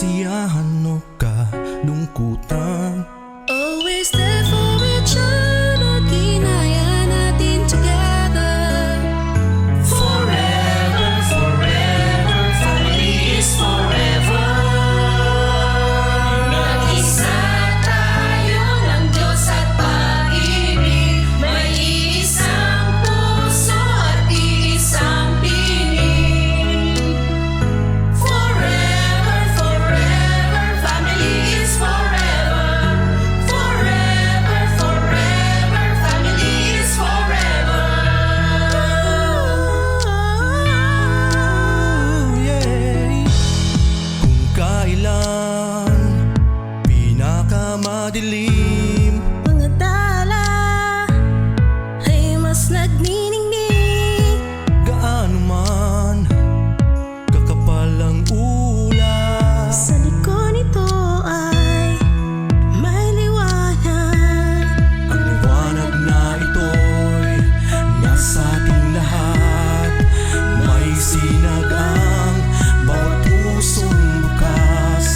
kasiyahan o kalungkutan. Always there for each other, ginaya natin together. Forever, forever, family is forever. Nag-isa tayo ng Diyos at pag-ibig. May iisang puso at iisang piling. Forever, forever, family is forever. Forever, forever, family is forever. Yeah. Kung kailan pinakamadilim, Mga tala ay mas nagniningning. gaano man kakapal ang ulap, Sa likod nito ay may liwanag. ang liwanag na ito'y nasa ating lahat. May sinag ang bawat pusong bukas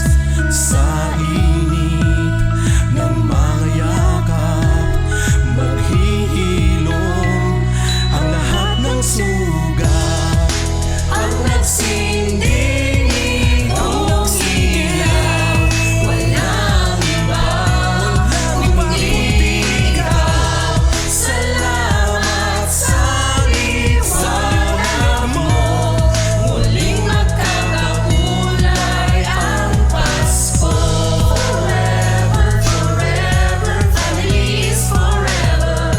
sa init ng mga yakap. Maghihilom ang lahat ng sugat. Ang nagsinding ng ilaw, walang iba, kundi ikaw. Salamat sa liwanag mo, muling magkakakulay ang Pasko. Forever, forever, family is forever.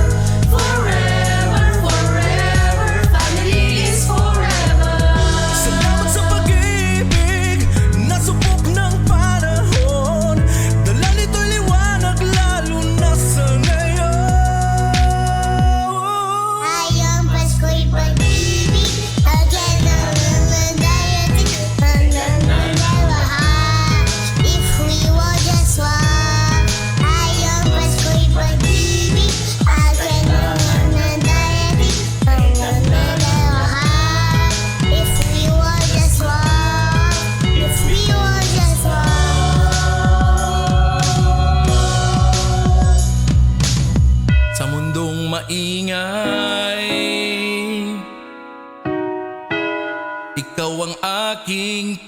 Forever, forever, family is forever. Salamat sa pag-ibig, nasubok ng panahon. Dala nito'y liwanag lalo na sa ngayon. Ngayong Pasko'y pag-ibig, agad ang mga darating hanggang maglahat. If we were just one. Ngayong Pasko'y pag-ibig, agad ang mga darating hanggang maglahat. If we were just one. If we were just one. Sa mundong maingay, ikaw ang aking